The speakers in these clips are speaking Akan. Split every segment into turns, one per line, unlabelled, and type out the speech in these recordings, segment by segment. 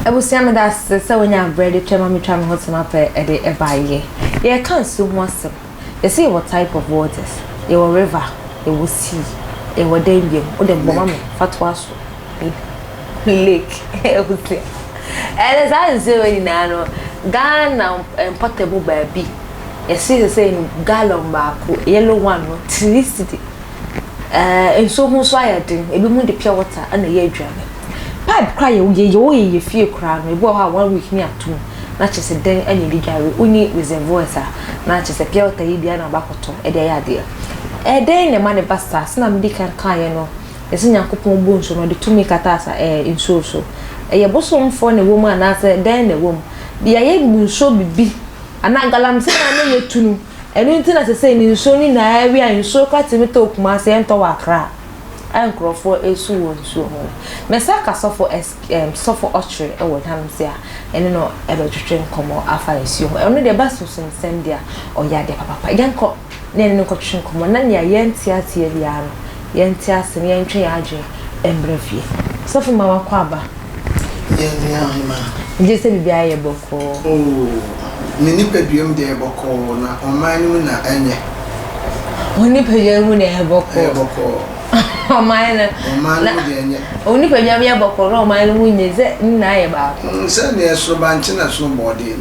Ebusia me da se when you bread twema me twa me hot na pe e de e baaye. Ye kan so ho asem. You see what type of waters? You will river, you will sea, you will dam, or the bomb, fatwas, lake, everything. And as I say, Nano, Ghana and portable baby. You see the same gallon barco, yellow one, electricity. And so who's wired in a woman the pure water and a year drum. Pipe cry, you feel crown, we bought her 1 week near 2. Not just a day any digary, only with a voice, not just a pure Tahidiana bacoto, a day idea. A day in the money basta, snam dick and cayano, a senior coupon bones or the 2 make a tassa in so. A bosom for a woman as a then a woman. The air will so be, and not galam say I know you too. And anything as I say in so in the area and so quite a talk, mass and to our crack. And crow for a so and so home. Messaka suffer archery or hands there, and you know, ever to train come or after you. Only the best was in send there or yard papa. Young cock, then no coaching come on, and ya yen tears here, yen tears and yen tree aging and brevy. Suffer Mamma Quaba. Just a baby a book.
Oh, many pedium de boko on my moon and
only pedium de boko. Oh, mine, only pedium boko, or my moon is it nigh about.
Send me a slobantin as nobody.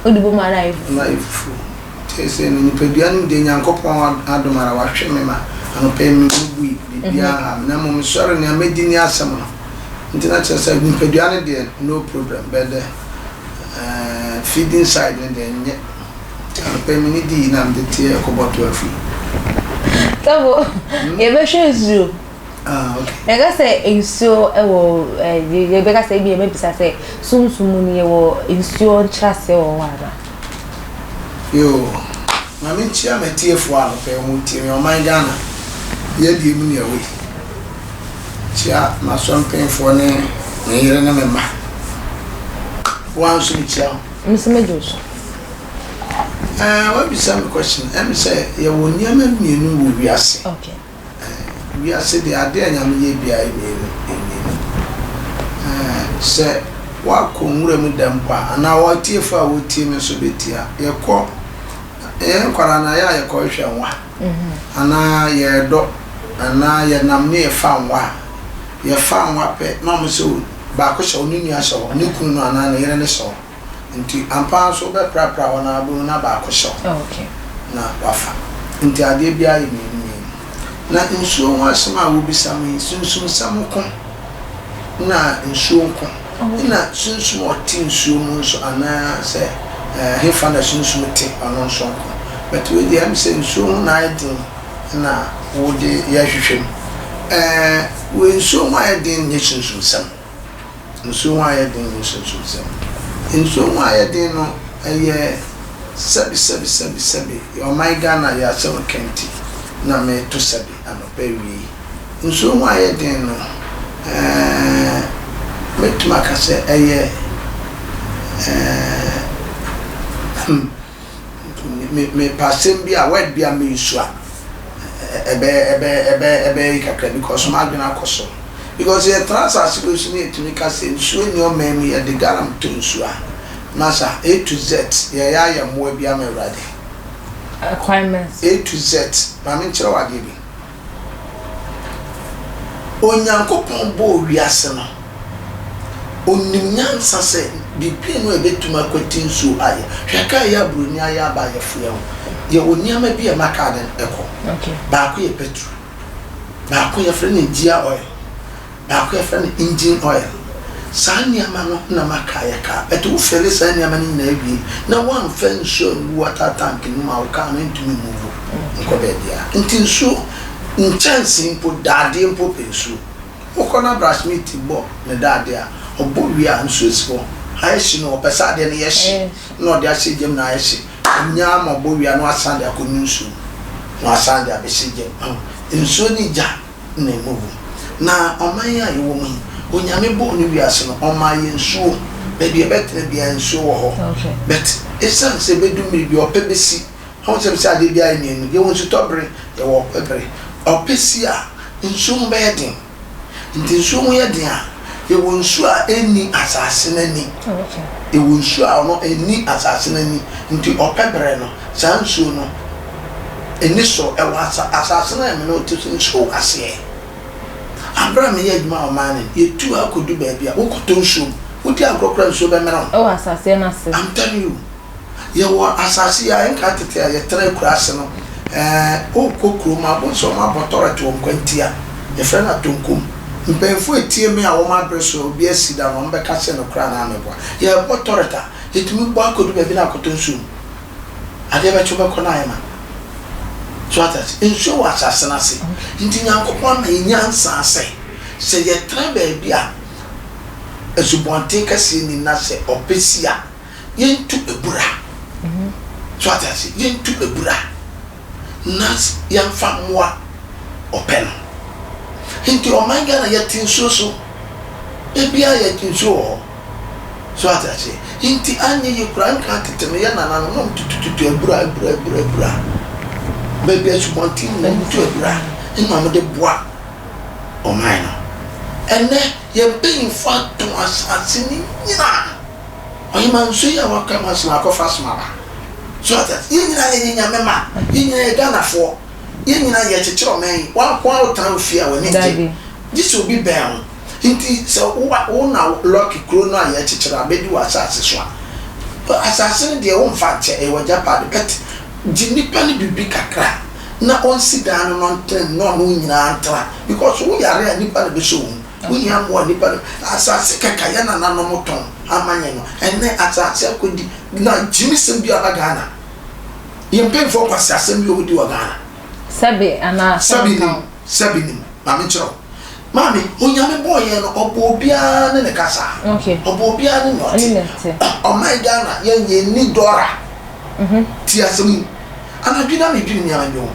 Only woman life.
Tis in pedium de Yankopon Adomara watching me and pay me week. Yeah, I'm sorry, I made in Yasama. International side in pediana there, no problem, but feeding side and then yet pay me D and the tear about 12.
So, you sure zoo.
Okay.
I say in so, you better say, maybe say, soon money or in so trust or one.
Yo, my minchia, my tear for one, pay on my Ghana. Yet give me away. Chia, my son paying for me, near an emma. Once we tell
Mr. Meadows.
What be some question? I'm say, you will near me, you know, we are saying.
Okay.
We are saying the idea, and I'm here. Say, what come with them? And now what if I would team and so be here? Your call, Quaranaya, your question one. And now your dog, and now your name found one. You found what pet, Mamma so. Bakusha unyunya so nikunu anana yere ne so nti ampa so be prapra wona abu na bakusha
okay
na wafa nti ade bia yi na nsuo wasema wo bisame sunsun samko na nsuo nko na sunsun oti nsuo mu so ana se he fanda sunsun ti anon so nko but we dey am say nsuo na idin na wo de ya hwehwem we nsuo ma idin ne sunsun sam nso wa ya den nso so nso wa ya den no eye sabi o my Ghana ya so kenti na me to sabi anopewi nso wa ya den no metuma ka se eye me passem bi a word bi a me nso a ebe kakra because ma adwena akoso. Because the transaction to make us ensure your memory at the galam to ensure. Massa A to Z, yeah, I am more be am ready.
Requirements
A to Z, Mammy Chowa giving. Onyanko Pombo Riasana. Onimyan Sase, be pin a bit to my quitting so I. Shakaya Brunia by a friend. You will never be a Macadan echo.
Okay.
Baku Petru. Baku your friend in Gia oil. Baako friend engine oil sanya mano na makaya ka etu fele sanya mani na ebi na one fan show water tank ni ma o ka no ntumi move nko be dia ntinso nchance impo dade impo penso okona brush meat bo na dade a obo wi a nso esfo haishi no opesa de ne yeshi no de ahye gem na haishi nya ma obo wi a no asande akonu nso no asande abehye gem nso ni ja na move na omanya ye wo mu onyame bo ni wiase no omaye nsuo be bi betre bia nsuo wo ho but esan se bedu mi bi opebesi ho se se ade bia ni enu ye won su tobre ye wo pebre opesi a nsuo be yedin nti nsuo mo yedin a you won't sure any assassin.
Okay.
You won't sure no any assassin into Opebreno, Sansuno. Initial assassin, and no to show us here. Abraham, ye my man, you two I could do baby, who could do show. Would you have got so better?
Oh, assassin,
I'm telling you. You were assassin, I can't tell you, tell Crassano. Oh, cook room, I want some authority to Quentia, a friend at Tunkum. Before it tear me a woman breast will be a seed on the castle of crown. You have authority. It will back could be a cotton soon. I never took a conima. So that in show assassination. Indeed, Uncle One in Yan say, say ye try baby. As you want take a scene in Nase or Pessia, yen took a bra. So that yen took a bra. Nas young fat moi or pen. Into your mind, yet in so. Maybe I yet in so. So I say, into Anya, you crank at me, and I'm not to a bra. Maybe I should want him to a bra in Mamma de Bois or mine. And then you're being fought to assassinate. I man say, I will come as my coffers, mamma. So that you know, mamma, you know, Ghana for. You know, yet a child man, 1 quarter time fear when it this will be bound. Indeed, so what all now lucky crona yet a child, maybe was assassin. But assassin their own factor, a wajapa, but Jimmy Penny be big a crack. Not on sit down on 10, no winning answer, because we are a nipper be soon. We have one nipper as I say, Kayana Nanomoton, Amanino, and then as I said, could not Jimmy Simbi Agana. You pay for assassin, you would do a Ghana.
Sabi Sabinim, Mamicho. Mammy, when you're a boy and Obobian in the casa. Okay. Obobian in oh my Ghana, you need Dora. Tiasumi. And I've been on you.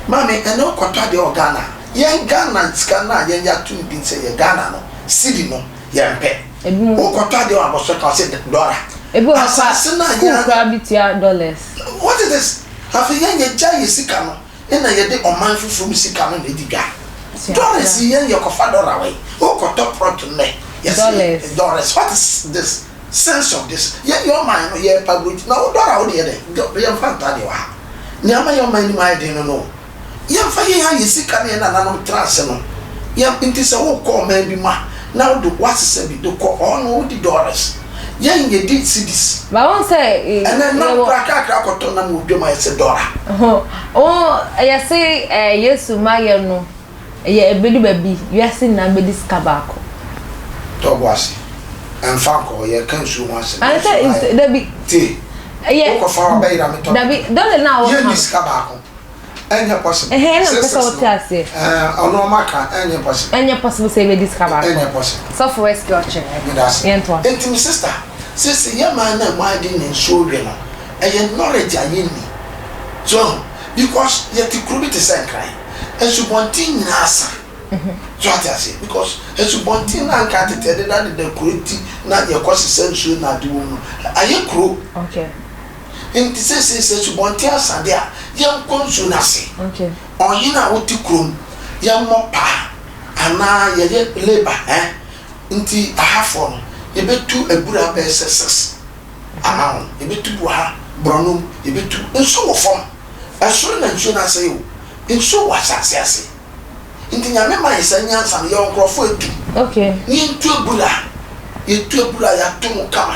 Mammy, and no quarter de Ghana. Young Ghana, Scana, young two been say Ghana, City no, young pet. Oh, quarter de Abosaka said Dora. A boy assassin, $100. What is this? Have a young giant Sicano. And I get on mindful from Sicano and Lady Guy. Doris, your cofador away. Oh, cotton proton leg. Yes, Doris, what is this sense of this? Yet your mind, your public, no, Dora, you're fantastic. Never your mind, my dinner, no. Young fire, you see, coming and I'm transcendent. Young pintis a walk call maybe ma. Now, do what's the do call on the Doris. Young, you did see this. But I won't say, and then no crack on will be my Dora. Oh, I say, yes, my no. A baby, you are seeing a baby's cabacco.
Togwasi and Fanco, you can't show once.
I said, there be tea. Yeah, for a baby, don't now.
Yes, cabacco. And your possible.
And here,
oh no, Maca, and your possible.
And your possible say this cabacco.
And your possible.
So for rescue,
and sister. Sister, your man and my didn't show you, and your knowledge are in me. So, because yet you could be the same kind, and you want in Nasa. So I say, because as you want in and can't tell that the quality, not your cost essential, not do. Are you crew?
Okay.
And this says you want us and there, young consulency.
Okay.
Or you know what to crew, young mopa, and now you get labor, eh? Into a half one. You bet to a Buddha basis. Amount, you bet to Brunum, you bet to and so form. As soon as you say, and so what's I say. In the Yamama is a young son, young Crawford.
Okay.
You to a Buddha, you to a Buddha, you to come.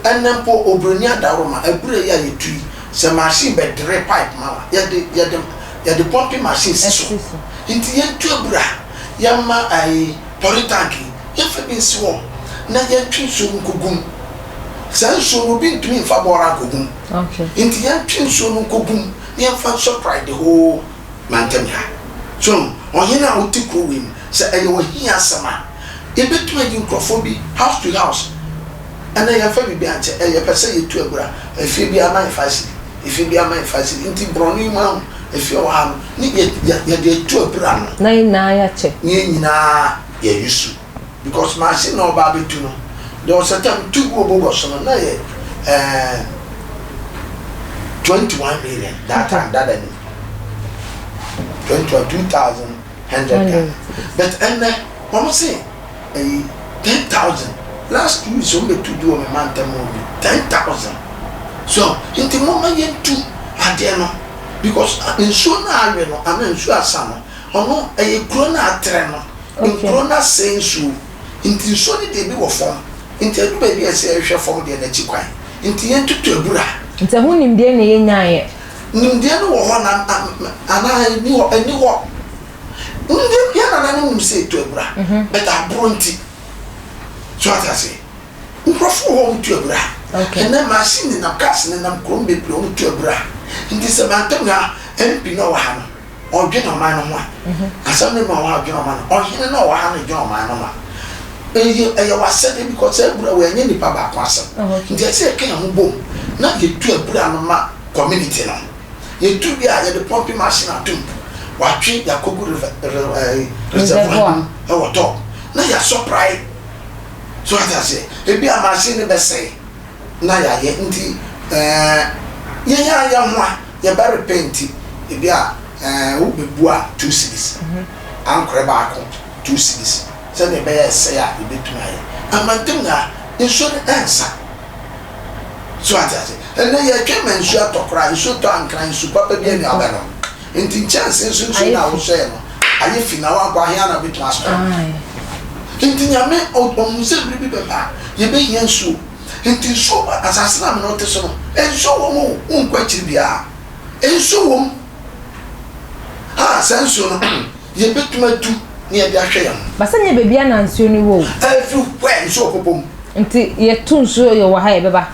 And then poor Obrania Daroma, a Buddha ya tree, some machine bed pipe, mamma, yet the pumping machine. Into yen to a Buddha, Yama a polytanky, if it been sworn. Na yan twin so nkogum san so no bi ntumi mfa bora nkogum
okay
inti yan twin so no nkogum yan fa surprise the whole mantem ha so onye na otikro win say aye wo hia sama e betu agi nkrofobi house to house ana yan fa bi anche aye pese yetu agura afie bi aman fasi ifie bi aman fasi inti broni ma afie wa ha ni ya de etu agura no
na ya che
ni nyina ya yusu. Because my sin no baby to no. There was a time 2 bobos on 21 million that time that any 22,100. But and mama say 10,000 last 2 weeks on be to do a man movie 10,000 so into moment yen two ade no because nsuo na awe no ana nsuo asa no ono kuro na atre no kuro na sensu nti nsuo ni de bi wo fom nti adu ba bi ese ehwe fom de na chi kwan nti yen tutu abura
nti hu nimde na ye nyaaye
nimde no wo ho na ana ni ho nimde ya na na nim se tu abura but abronti so atase nkrofo ho tu abura okay na machine na gas na krom be pro tu abura nti se bantam na MP no wa ha no odwe no man no ho asam ne ma wa odwe no man no ohine no wa ha no odwe no man no ma eye wa said because abura we anya nipa ba kwasam nti se kan ho bom na ye tu abura no ma community no ye tu bia ye de pump machine atum wa twi yakogu reservoir e woto na ya surprise so atase e bia machine be say na ya ye nti ya ho ya ba repenti e bia wo bebu a 2 cities ankre ba ko 2 cities se ne be ya say a e betu aye amantum na insure answer so atase na ya twema nsu atokra nsu to ankran nsu papa bia ni abano nti chance nsu na wo share no aye fina wa kwa hia na betu aso nti nyame omuze bibi beba ye be hia nsu nti so asasina me no te so no enso wo mu unkwa chiribia enso wo sensu no ye betuma tu ne ye de ahwe yam
basa nye bebia na nsuo ni wo
everywhere nso popom
nti ye tu nsuo ye wo ha ye beba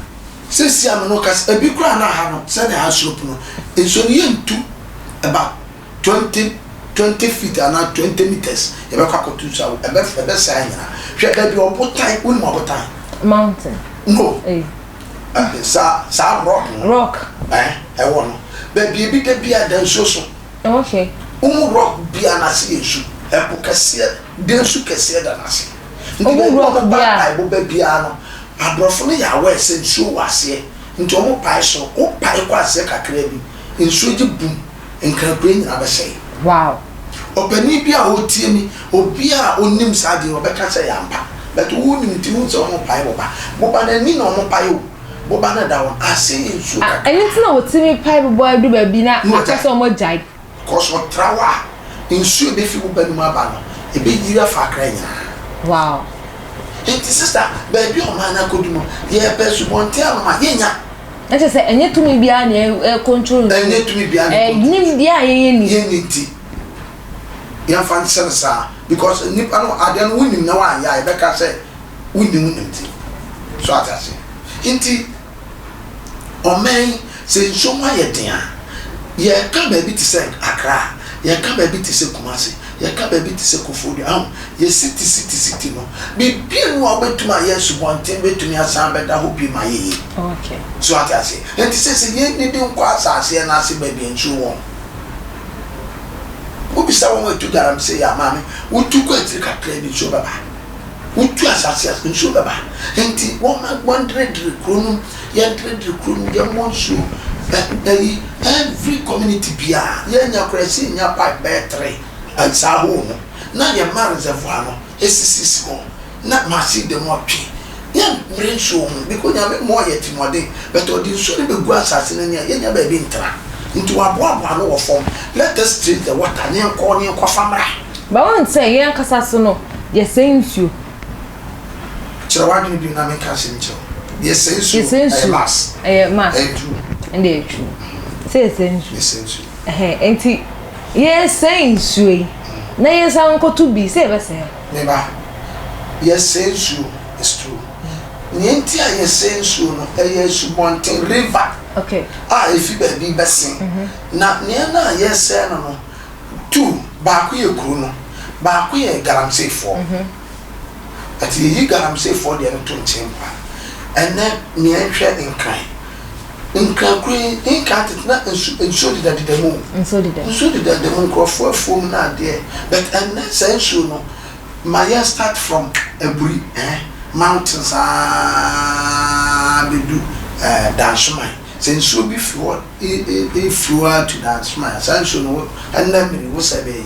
sisi am no kas ebi kura na ha no se na ha slope no enso ye ntu about 20 feet and 20 meters ye be kwa kotu so ebe sa nyina hwe da bi obotan uni obotan
mountain
no sa rock e wono be bi de bia da nso so
okay
rock bia na se yesu e po kase de nso kase da na se
rock bia
bo be bia no abrofo no ya we se nso wase nti omo pai so o pai kwa se kakra bi nso ji bum nkra kure nyina be sei
wow
opani bia o tie mi obi a onim sa de obeka se yampa but who nim ti so omo pai bo ba na ni na omo pai o bo ba na da won ase nso kakra
anything na wotimi pai bo adu ba bi na akase omo jai
cause what trawa nsu be fi bo ba nu aba no e be yira fa kra nyina
wow
enti sister baby o man na kodumo ye be subonte ama yenya
na se enye tumi bia na control
enye tumi bia na
nim bia ye
ni ti ya fan sensa because nipa no ade no wonim na wa ya e be ka se wonim ti so atase enti o men se nso ma ye den a ye ka baby ti se Accra ye ka baby ti se Kumasi ye ka baby ti se Kofodio ye city no be no obetuma ye subonte betumi asan beda ho bi ma ye
okay
so atase enti se ye ni din kwa asase na ase baby nso won obisa won wetu garam se ya mame wotu ko etiri kakra bi so baba wotu asase nso baba enti won ma 100 kronum ye 100 kronum ye monso every community bia ye nya kresi nya pipe betre ansa ho no na ye ma reservoir no esisi ho na machine de mo twi ye mre nso ho because nya mo ye timode but odi nso ne be gu asase na nya ye nya ba bi ntra nti wa boa no wo form let us treat the water ne ko famra
ba won say ye nkasa so no ye sensu
chira wa ni bi na me ka se ncho ye sensu mass
true and they true say sensu enti ye sensu na ye san ko to be say be say
me ba ye sensu is true nienti a ye sensu no ye subonte river
okay
if you be besin na na ye say no two ba ko ye kru no ba ko ye galamsefo ati ye galamsefo de no to nchempa ene ne ehwe nkan kru nkan tena nso de demo nso de demo krofo afom na de but ene sensu no my start from Eburi mountains bedu Dansman since you be fluid to Dansman sensu no and then we say